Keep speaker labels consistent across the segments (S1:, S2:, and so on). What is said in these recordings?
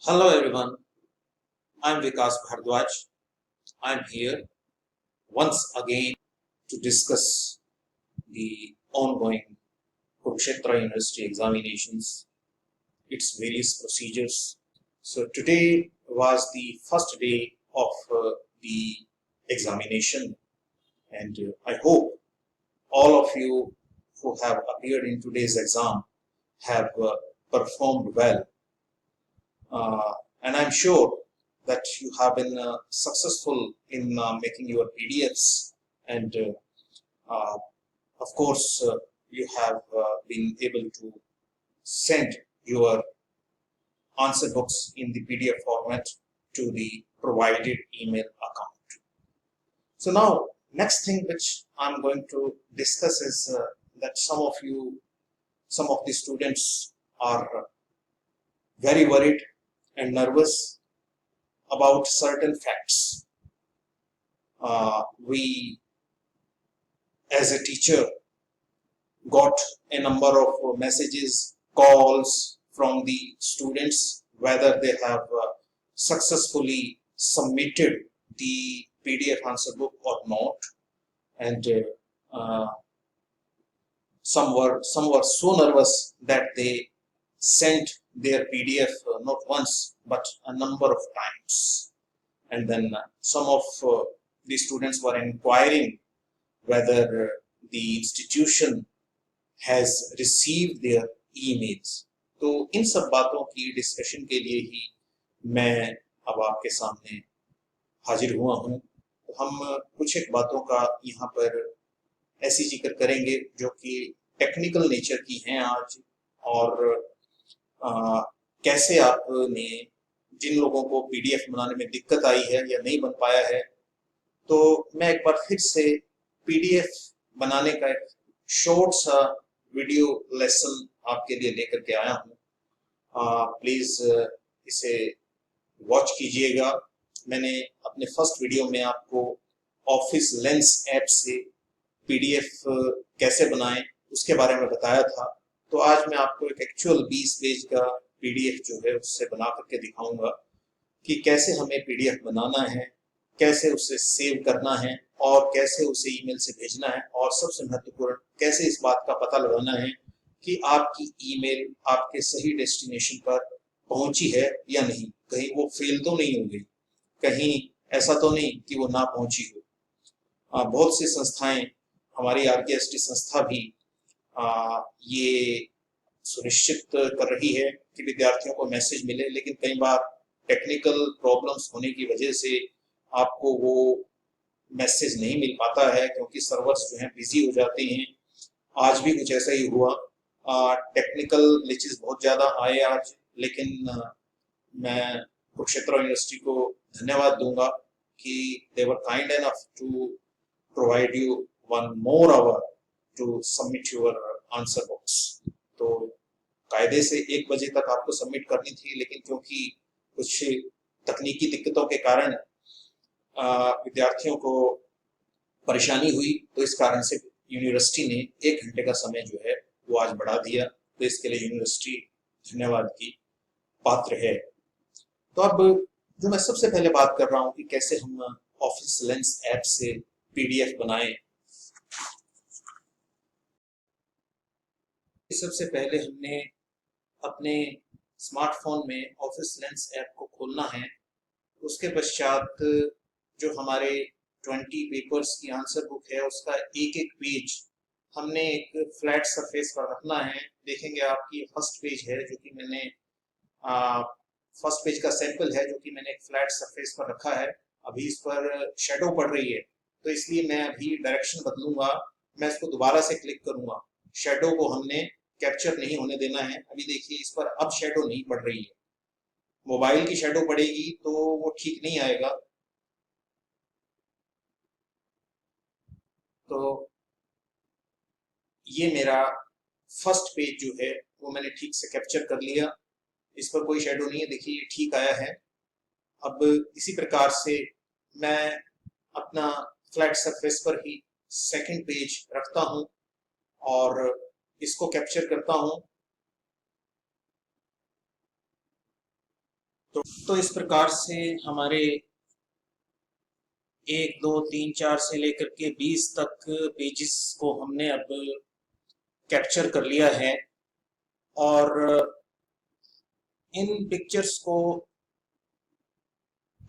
S1: Hello everyone, I'm Vikas Bhardwaj. I'm here once again to discuss the ongoing Kurukshetra University examinations, its various procedures. So today was the first day of the examination, and I hope all of you who have appeared in today's exam have performed well. And I'm sure that you have been successful in making your PDFs, and of course, you have been able to send your answer books in the PDF format to the provided email account. So now, next thing which I'm going to discuss is that some of the students are very worried and nervous about certain facts. We, as a teacher, got a number of messages, calls from the students whether they have successfully submitted the PDF answer book or not, and some were so nervous that they sent their PDF not once but a number of times. And then some of the students were inquiring whether the institution has received their emails. तो इन सब बातों की discussion के लिए ही मैं अब आपके सामने हाजिर हुआ हूँ। तो हम कुछ एक बातों का यहाँ पर ऐसी जिक्र करेंगे जो कि टेक्निकल नेचर की हैं आज, और कैसे आपने जिन लोगों को पीडीएफ बनाने में दिक्कत आई है या नहीं बन पाया है, तो मैं एक बार फिर से पीडीएफ बनाने का एक शॉर्ट सा वीडियो लेसन आपके लिए लेकर के आया हूँ। प्लीज इसे वॉच कीजिएगा। मैंने अपने फर्स्ट वीडियो में आपको ऑफिस लेंस ऐप से पीडीएफ कैसे बनाएं उसके बारे में बताया था। तो आज मैं आपको एक एक्चुअल 20 पेज का पीडीएफ जो है उससे बना करके दिखाऊंगा कि कैसे हमें पीडीएफ बनाना है, कैसे उसे सेव करना है और कैसे उसे ईमेल से भेजना है, और सबसे महत्वपूर्ण कैसे इस बात का पता लगाना है कि आपकी ईमेल आपके सही डेस्टिनेशन पर पहुंची है या नहीं, कहीं वो फेल तो नहीं हो गई, कहीं ऐसा तो नहीं कि वो ना पहुंची हो। बहुत सी संस्थाएं, हमारी आरकेएसटी संस्था भी ये सुनिश्चित कर रही है कि विद्यार्थियों को मैसेज मिले, लेकिन कई बार टेक्निकल प्रॉब्लम्स होने की वजह से आपको वो मैसेज नहीं मिल पाता है, क्योंकि सर्वर्स जो हैं बिजी हो जाते हैं। आज भी कुछ ऐसा ही हुआ। टेक्निकल ग्लिचेस बहुत ज़्यादा आए आज, लेकिन मैं कुरुक्षेत्र यूनिवर्सिटी को धन्यवाद दूंगा कि they were kind enough to provide you 1 more hour to submit your answer box. तो कायदे से 1 बजे तक आपको सबमिट करनी थी, लेकिन क्योंकि कुछ तकनीकी दिक्कतों के कारण विद्यार्थियों को परेशानी हुई, तो इस कारण से यूनिवर्सिटी ने 1 घंटे का समय जो है वो आज बढ़ा दिया। तो इसके लिए यूनिवर्सिटी धन्यवाद की पात्र है। तो अब जो मैं सबसे पहले बात कर रहा हूँ कि कैसे हम ऑफिस लेंस ऐप से पीडीएफ बनाएं। सबसे पहले हमने अपने स्मार्टफोन में ऑफिस लेंस ऐप को खोलना है। उसके पश्चात जो हमारे 20 पेपर्स की आंसर बुक है उसका एक एक पेज हमने एक फ्लैट सरफेस पर रखना है। देखेंगे आपकी फर्स्ट पेज है जो कि मैंने फर्स्ट पेज का सैंपल है जो कि मैंने एक फ्लैट सरफेस पर रखा है। अभी इस पर शेडो पड़ रही है, तो इसलिए मैं अभी डायरेक्शन बदलूंगा। मैं इसको दोबारा से क्लिक करूंगा। शेडो को हमने कैप्चर नहीं होने देना है। अभी देखिए इस पर अब शेडो नहीं पड़ रही है। मोबाइल की शेडो पड़ेगी तो वो ठीक नहीं आएगा। तो ये मेरा फर्स्ट पेज जो है वो मैंने ठीक से कैप्चर कर लिया। इस पर कोई शेडो नहीं है, देखिए ये ठीक आया है। अब इसी प्रकार से मैं अपना फ्लैट सरफेस पर ही सेकंड पेज रखता हूं और इसको कैप्चर करता हूं। तो इस प्रकार से हमारे 1 2 3 4 से लेकर के 20 तक पेजेस को हमने अब कैप्चर कर लिया है। और इन पिक्चर्स को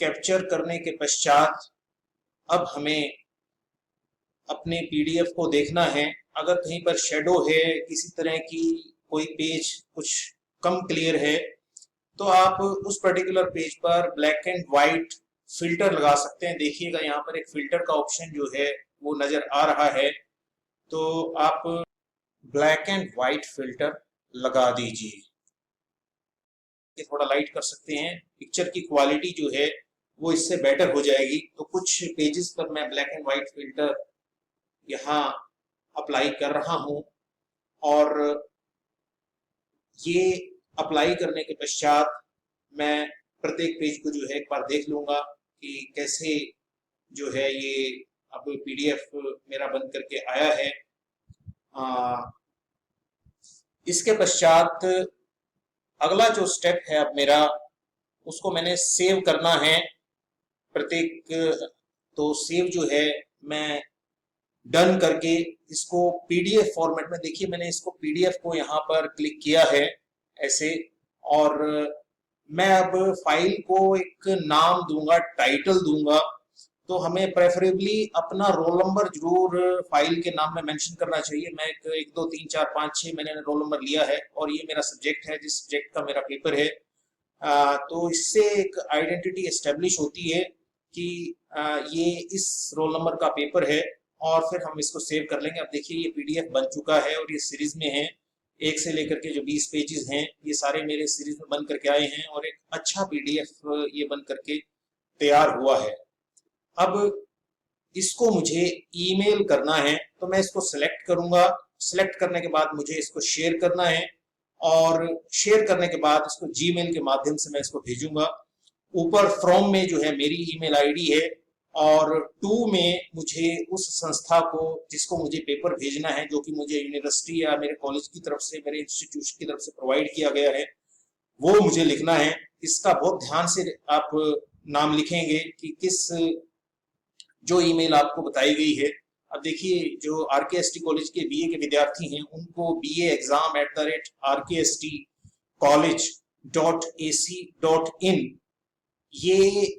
S1: कैप्चर करने के पश्चात अब हमें अपने पीडीएफ को देखना है। अगर कहीं पर शेडो है, किसी तरह की कोई पेज कुछ कम क्लियर है, तो आप उस पर्टिकुलर पेज पर ब्लैक एंड व्हाइट फिल्टर लगा सकते हैं। देखिएगा यहाँ पर एक फिल्टर का ऑप्शन जो है वो नजर आ रहा है, तो आप ब्लैक एंड व्हाइट फिल्टर लगा दीजिए। थोड़ा लाइट कर सकते हैं, पिक्चर की क्वालिटी जो है वो इससे बेटर हो जाएगी। तो कुछ पेजेस पर मैं ब्लैक एंड व्हाइट फिल्टर यहाँ अप्लाई कर रहा हूं, और ये अप्लाई करने के पश्चात मैं प्रत्येक पेज को जो है एक बार देख लूंगा कि कैसे जो है ये अब पीडीएफ मेरा बन करके आया है। इसके पश्चात अगला जो स्टेप है अब मेरा, उसको मैंने सेव करना है प्रत्येक। तो सेव जो है मैं डन करके इसको पीडीएफ फॉर्मेट में, देखिए मैंने इसको पीडीएफ को यहाँ पर क्लिक किया है ऐसे, और मैं अब फाइल को एक नाम दूंगा, टाइटल दूंगा। तो हमें प्रेफरेबली अपना रोल नंबर जरूर फाइल के नाम में मेंशन करना चाहिए। मैं 1 2 3 4 5 6 मैंने रोल नंबर लिया है, और ये मेरा सब्जेक्ट है जिस सब्जेक्ट का मेरा पेपर है। तो इससे एक आइडेंटिटी एस्टेब्लिश होती है कि ये इस रोल नंबर का पेपर है, और फिर हम इसको सेव कर लेंगे। अब देखिए ये पीडीएफ बन चुका है, और ये सीरीज में है। 1 से लेकर के जो 20 पेजेस हैं ये सारे मेरे सीरीज में बन करके आए हैं, और एक अच्छा पीडीएफ ये बन करके तैयार हुआ है। अब इसको मुझे ईमेल करना है, तो मैं इसको सिलेक्ट करूंगा। सिलेक्ट करने के बाद मुझे इसको शेयर करना है, और शेयर करने के बाद इसको जीमेल के माध्यम से मैं इसको भेजूंगा। ऊपर फ्रॉम में जो है मेरी ईमेल आईडी है, और टू में मुझे उस संस्था को जिसको मुझे पेपर भेजना है, जो कि मुझे यूनिवर्सिटी या मेरे कॉलेज की तरफ से, मेरे इंस्टीट्यूशन की तरफ से प्रोवाइड किया गया है, वो मुझे लिखना है। इसका बहुत ध्यान से आप नाम लिखेंगे कि किस जो ईमेल आपको बताई गई है। अब देखिए जो आरकेएसटी कॉलेज के बीए के विद्यार्थी हैं, उनको BA@rkstcollege.ac.in ये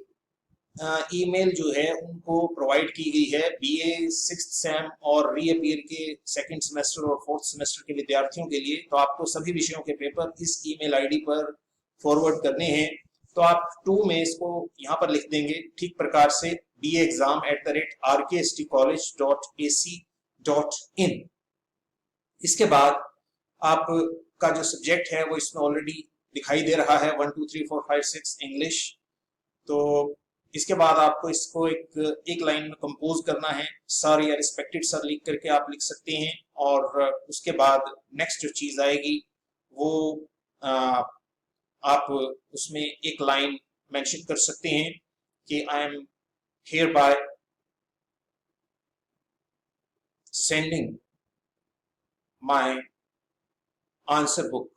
S1: ईमेल जो है उनको प्रोवाइड की गई है बीए 6th सेम और रीअपियर के 2nd सेमेस्टर और 4th सेमेस्टर के विद्यार्थियों के लिए। तो आपको सभी विषयों के पेपर इस ईमेल आईडी पर फॉरवर्ड करने हैं। तो आप 2 में इसको यहाँ पर लिख देंगे ठीक प्रकार से, BA@rkstcollege.ac.in। इसके बाद आपका जो सब्जेक्ट है वो इसमें ऑलरेडी दिखाई दे रहा है, 1 2 3 4 5 6 इंग्लिश। तो इसके बाद आपको इसको एक लाइन में कंपोज करना है। सर या रिस्पेक्टेड सर लिख करके आप लिख सकते हैं, और उसके बाद नेक्स्ट जो चीज आएगी वो आप उसमें एक लाइन मेंशन कर सकते हैं कि I am here by sending my answer book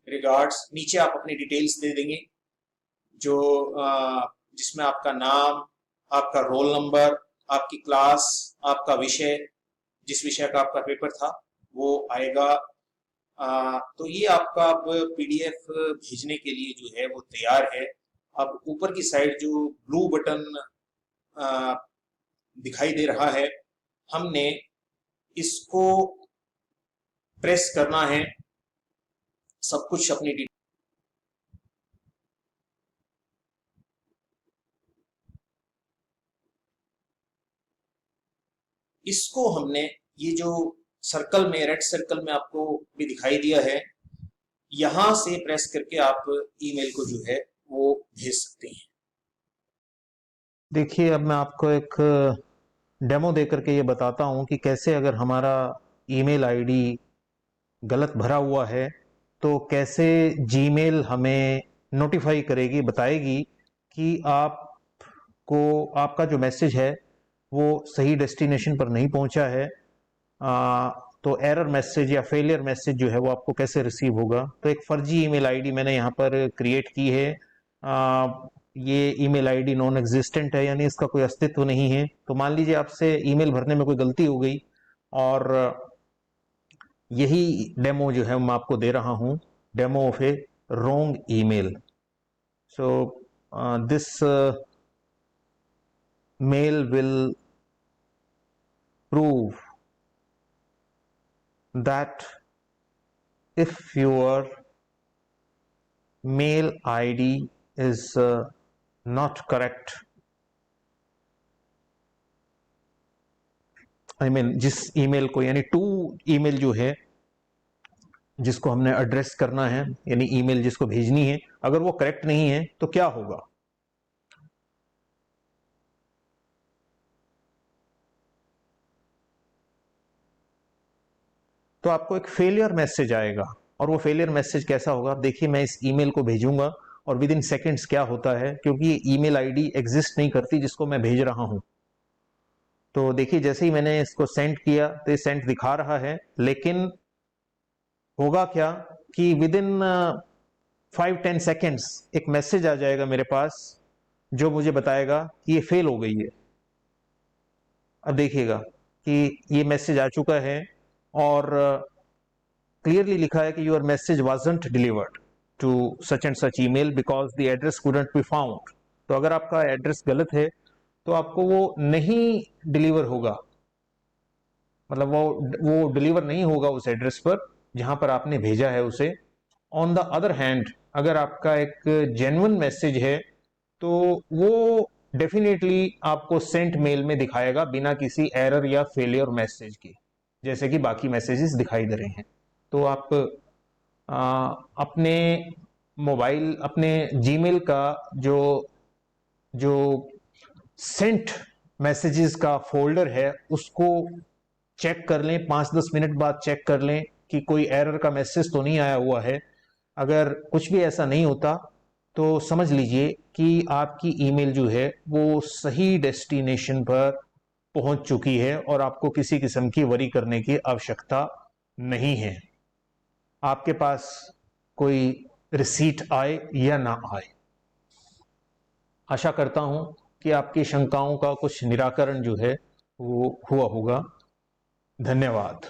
S1: regards. नीचे आप अपनी डिटेल्स दे देंगे, जो जिसमें आपका नाम, आपका रोल नंबर, आपकी क्लास, आपका विषय, जिस विषय का आपका पेपर था वो आएगा। तो ये आपका अब पीडीएफ भेजने के लिए जो है वो तैयार है। अब ऊपर की साइड जो ब्लू बटन दिखाई दे रहा है, हमने इसको प्रेस करना है। सब कुछ अपनी इसको हमने ये जो सर्कल में, रेड सर्कल में आपको भी दिखाई दिया है, यहां से प्रेस करके आप ईमेल को जो है वो भेज सकते हैं।
S2: देखिए अब मैं आपको एक डेमो दे करके ये बताता हूँ कि कैसे अगर हमारा ईमेल आईडी गलत भरा हुआ है तो कैसे जीमेल हमें नोटिफाई करेगी, बताएगी कि आपको आपका जो मैसेज है वो सही डेस्टिनेशन पर नहीं पहुंचा है। तो एरर मैसेज या फेलियर मैसेज जो है वो आपको कैसे रिसीव होगा। तो एक फर्जी ईमेल आईडी मैंने यहाँ पर क्रिएट की है। ये ईमेल आईडी नॉन एग्जिस्टेंट है, यानी इसका कोई अस्तित्व नहीं है। तो मान लीजिए आपसे ईमेल भरने में कोई गलती हो गई और यही डेमो जो है मैं आपको दे रहा हूँ, demo of A wrong email. So this mail will prove that if your mail ID is not correct, I mean जिस ईमेल को, यानी टू ईमेल जो है जिसको हमने एड्रेस करना है, यानी ईमेल जिसको भेजनी है, अगर वो करेक्ट नहीं है तो क्या होगा। तो आपको एक फेलियर मैसेज आएगा, और वो फेलियर मैसेज कैसा होगा आप देखिए। मैं इस ईमेल को भेजूंगा और विद इन सेकेंड्स क्या होता है, क्योंकि ये ईमेल आईडी एग्जिस्ट नहीं करती जिसको मैं भेज रहा हूं। तो देखिए जैसे ही मैंने इसको सेंड किया तो ये सेंड दिखा रहा है, लेकिन होगा क्या कि विद इन 5-10 सेकेंड्स एक मैसेज आ जाएगा मेरे पास जो मुझे बताएगा कि ये फेल हो गई है। अब देखिएगा कि ये मैसेज आ चुका है और क्लियरली लिखा है कि your message wasn't delivered to such and such email because the address couldn't be found. तो अगर आपका एड्रेस गलत है तो आपको वो नहीं डिलीवर होगा, मतलब वो डिलीवर नहीं होगा उस एड्रेस पर जहां पर आपने भेजा है उसे। ऑन द अदर हैंड अगर आपका एक जेन्युइन मैसेज है तो वो डेफिनेटली आपको सेंट मेल में दिखाएगा बिना किसी एरर या फेलियर मैसेज के, जैसे कि बाकी मैसेजेस दिखाई दे रहे हैं। तो आप अपने मोबाइल, अपने जीमेल का जो जो सेंट मैसेजेस का फोल्डर है उसको चेक कर लें, 5-10 मिनट बाद चेक कर लें कि कोई एरर का मैसेज तो नहीं आया हुआ है। अगर कुछ भी ऐसा नहीं होता तो समझ लीजिए कि आपकी ईमेल जो है वो सही डेस्टिनेशन पर पहुंच चुकी है और आपको किसी किस्म की वरी करने की आवश्यकता नहीं है। आपके पास कोई रिसीट आए या ना आए, आशा करता हूं कि आपकी शंकाओं का कुछ निराकरण जो है वो हुआ होगा। धन्यवाद।